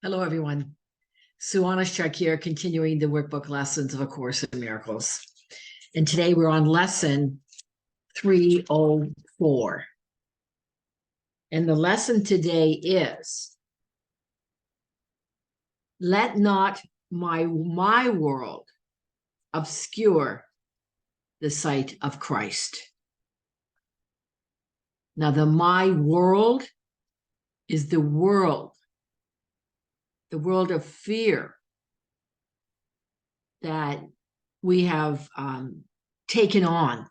Hello, everyone. Sue.oneschuk here, continuing the workbook lessons of A Course in Miracles. And today we're on lesson 304. And the lesson today is, let not my world obscure the sight of Christ. Now, the my world is the world of fear that we have taken on.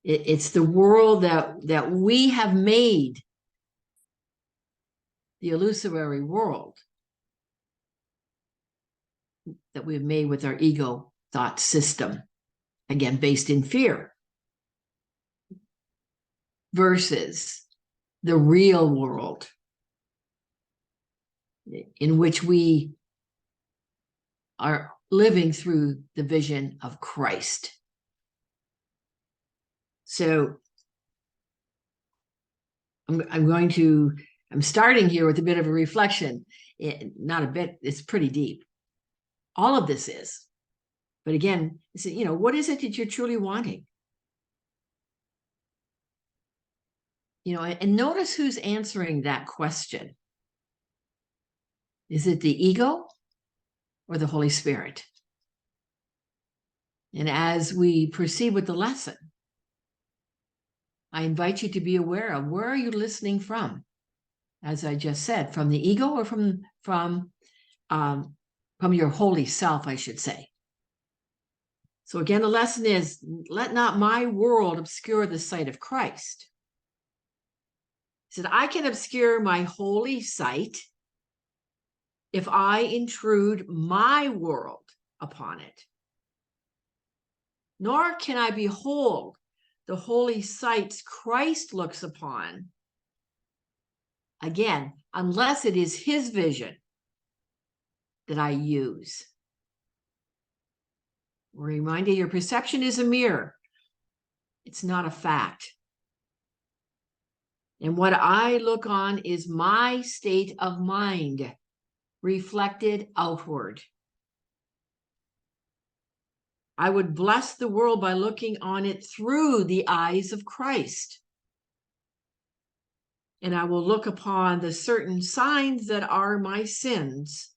It's the world that we have made, the illusory world that we've made with our ego thought system, again, based in fear, versus the real world in which we are living through the vision of Christ. So I'm starting here with a bit of a reflection. Not a bit, it's pretty deep. All of this is. But again, what is it that you're truly wanting? And notice who's answering that question. Is it the ego or the Holy Spirit? And as we proceed with the lesson, I invite you to be aware of, where are you listening from? As I just said, from the ego or from your holy self, I should say. So again, the lesson is, let not my world obscure the sight of Christ. He said, I can obscure my holy sight if I intrude my world upon it. Nor can I behold the holy sights Christ looks upon, again, unless it is his vision that I use. Remind you, your perception is a mirror. It's not a fact. And what I look on is my state of mind, reflected outward. I would bless the world by looking on it through the eyes of Christ. And I will look upon the certain signs that are my sins,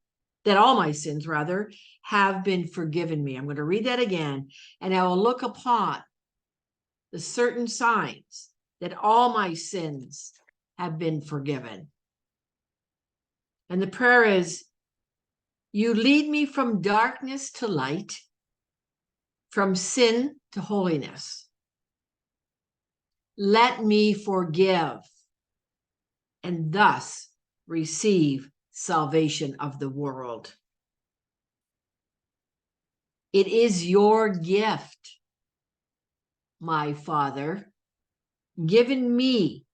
that all my sins, rather, have been forgiven me. I'm going to read that again. And I will look upon the certain signs that all my sins have been forgiven. And the prayer is, you lead me from darkness to light, from sin to holiness. Let me forgive and thus receive salvation of the world. It is your gift, my Father, given me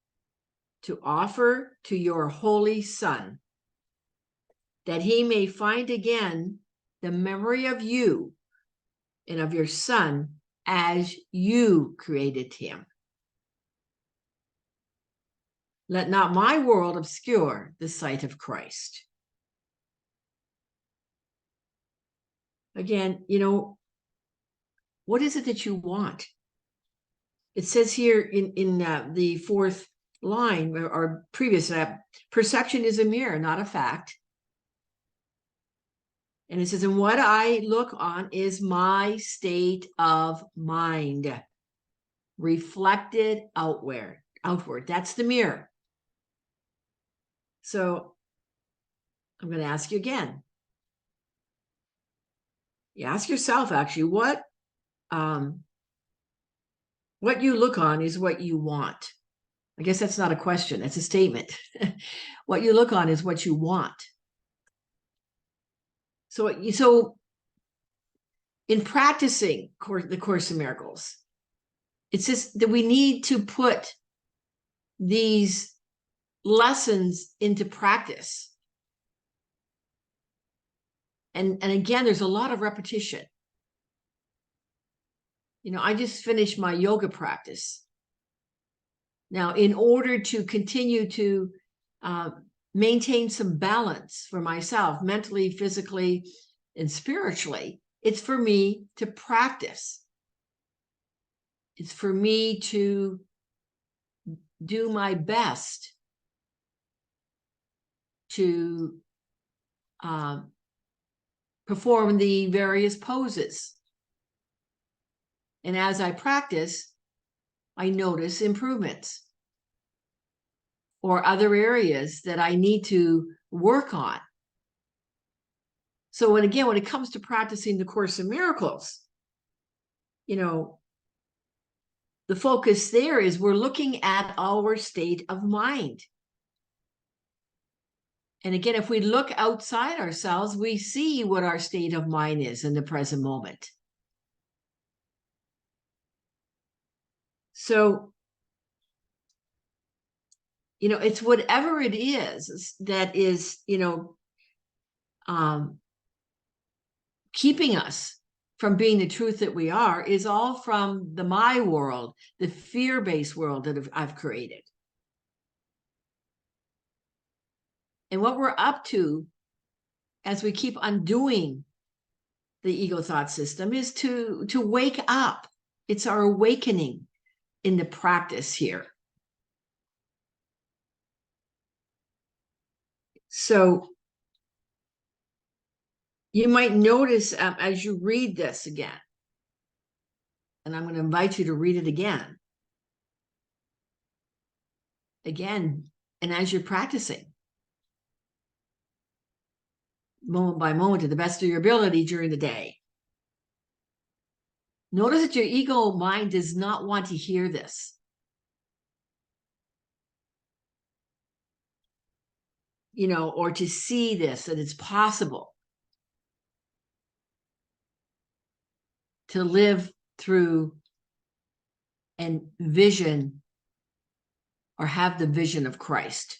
to offer to your holy Son, that he may find again the memory of you and of your Son as you created him. Let not my world obscure the sight of Christ. Again, what is it that you want? It says here in the fourth line, or previous, perception is a mirror, not a fact. And it says, and what I look on is my state of mind, reflected outward. That's the mirror. So I'm going to ask you again. You ask yourself, actually, what you look on is what you want. I guess that's not a question, that's a statement. What you look on is what you want. So in practicing the Course in Miracles, it's just that we need to put these lessons into practice. And again, there's a lot of repetition. I just finished my yoga practice. Now, in order to continue to maintain some balance for myself, mentally, physically, and spiritually. It's for me to practice. It's for me to do my best to perform the various poses. And as I practice, I notice improvements or other areas that I need to work on. So when it comes to practicing the Course in Miracles, the focus there is we're looking at our state of mind. And again, if we look outside ourselves, we see what our state of mind is in the present moment. So, it's whatever it is that is, keeping us from being the truth that we are is all from the my world, the fear-based world that I've created. And what we're up to as we keep undoing the ego thought system is to wake up. It's our awakening in the practice here. So you might notice as you read this again, and I'm going to invite you to read it again, and as you're practicing, moment by moment, to the best of your ability during the day, notice that your ego mind does not want to hear this. Or to see this, that it's possible to live through and vision or have the vision of Christ.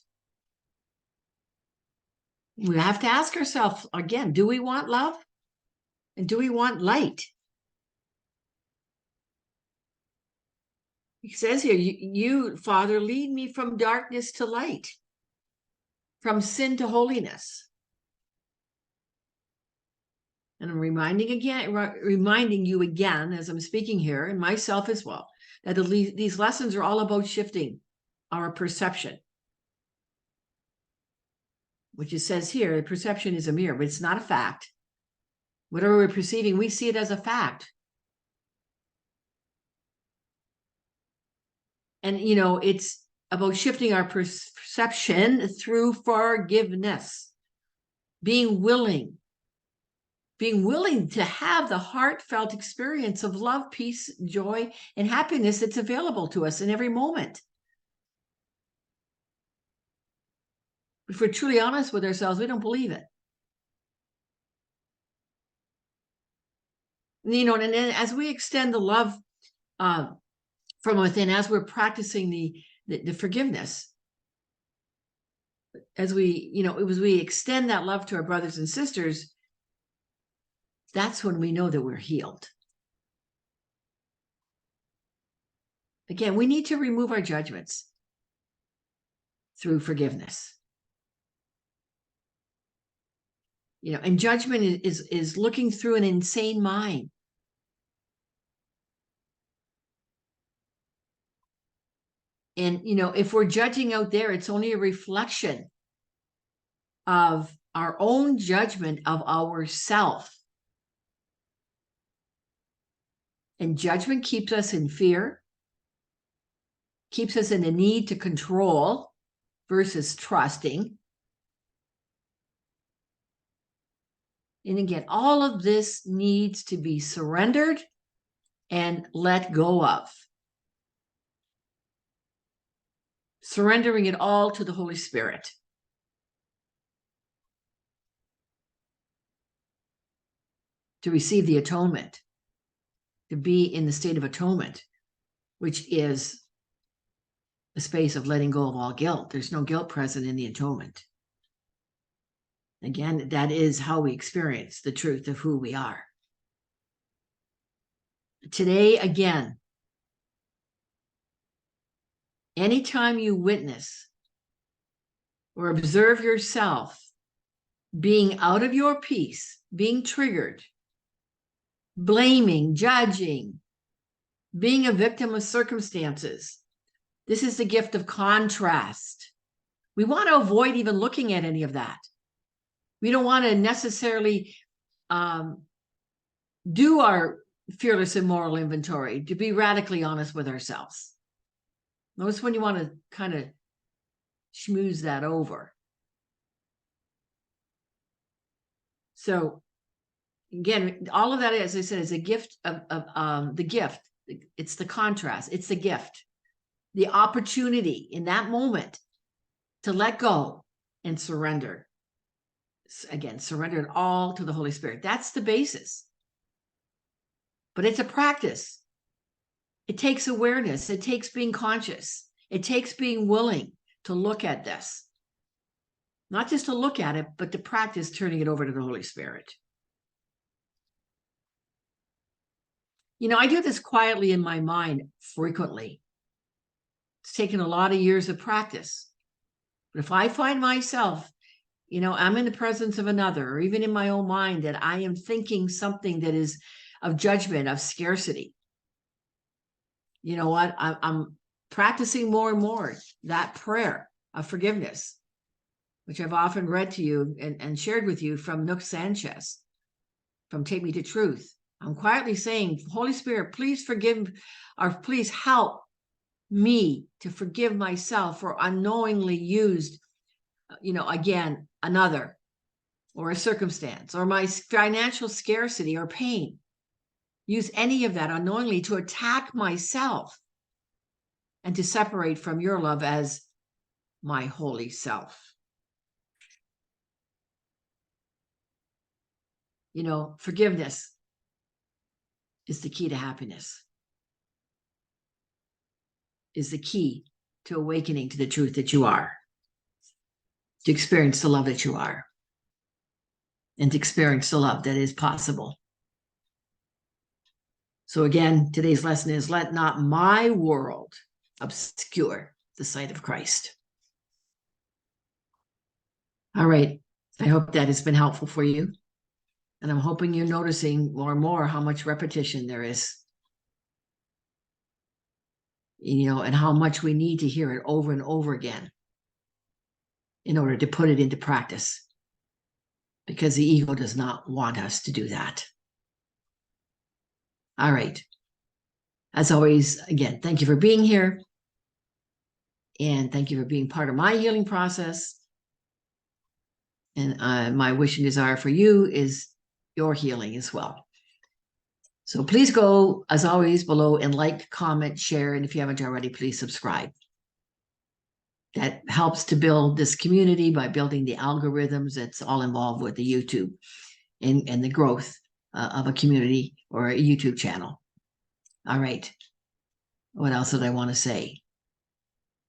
We have to ask ourselves again, do we want love? And do we want light? He says here, you, Father, lead me from darkness to light, from sin to holiness. And I'm reminding you again, as I'm speaking here, and myself as well, that these lessons are all about shifting our perception. Which it says here, the perception is a mirror, but it's not a fact. Whatever we're perceiving, we see it as a fact. And, it's about shifting our perception through forgiveness, being willing to have the heartfelt experience of love, peace, joy, and happiness that's available to us in every moment. If we're truly honest with ourselves, we don't believe it. And then as we extend the love from within, as we're practicing the forgiveness, as we extend that love to our brothers and sisters, that's when we know that we're healed. Again, we need to remove our judgments through forgiveness. And judgment is looking through an insane mind. And, if we're judging out there, it's only a reflection of our own judgment of ourself. And judgment keeps us in fear, keeps us in the need to control versus trusting. And again, all of this needs to be surrendered and let go of. Surrendering it all to the Holy Spirit. To receive the atonement. To be in the state of atonement, which is the space of letting go of all guilt. There's no guilt present in the atonement. Again, that is how we experience the truth of who we are. Today, again, anytime you witness or observe yourself being out of your peace, being triggered, blaming, judging, being a victim of circumstances, this is the gift of contrast. We want to avoid even looking at any of that. We don't want to necessarily do our fearless and moral inventory, to be radically honest with ourselves. Notice when you want to kind of schmooze that over. So again, all of that, as I said, is a gift of the gift. It's the contrast. It's the gift, the opportunity in that moment to let go and surrender. Again, surrender it all to the Holy Spirit. That's the basis. But it's a practice. It takes awareness. It takes being conscious. It takes being willing to look at this. Not just to look at it, but to practice turning it over to the Holy Spirit. You know, I do this quietly in my mind frequently. It's taken a lot of years of practice. But if I find myself, you know, I'm in the presence of another, or even in my own mind, that I am thinking something that is of judgment, of scarcity, you know what? I'm practicing more and more that prayer of forgiveness, which I've often read to you and shared with you from Nook Sanchez, from Take Me to Truth. I'm quietly saying, Holy Spirit, please forgive, or please help me to forgive myself for unknowingly used, you know, again, another, or a circumstance, or my financial scarcity or pain. Use any of that unknowingly to attack myself and to separate from your love as my holy self. You know, forgiveness is the key to happiness, is the key to awakening to the truth that you are, to experience the love that you are, and to experience the love that is possible. So again, today's lesson is, let not my world obscure the sight of Christ. All right. I hope that has been helpful for you. And I'm hoping you're noticing more and more how much repetition there is, you know, and how much we need to hear it over and over again in order to put it into practice, because the ego does not want us to do that. All right. As always, again, thank you for being here. And thank you for being part of my healing process. And my wish and desire for you is your healing as well. So please go, as always, below and like, comment, share, and if you haven't already, please subscribe. That helps to build this community by building the algorithms that's all involved with the YouTube and the growth of a community or a YouTube channel. All right. What else did I want to say?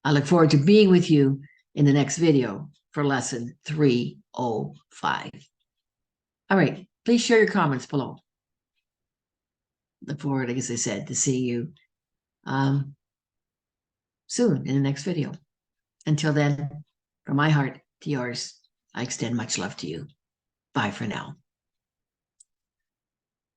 I look forward to being with you in the next video for lesson 305. All right. Please share your comments below. Look forward, as I said, to seeing you soon in the next video. Until then, from my heart to yours, I extend much love to you. Bye for now.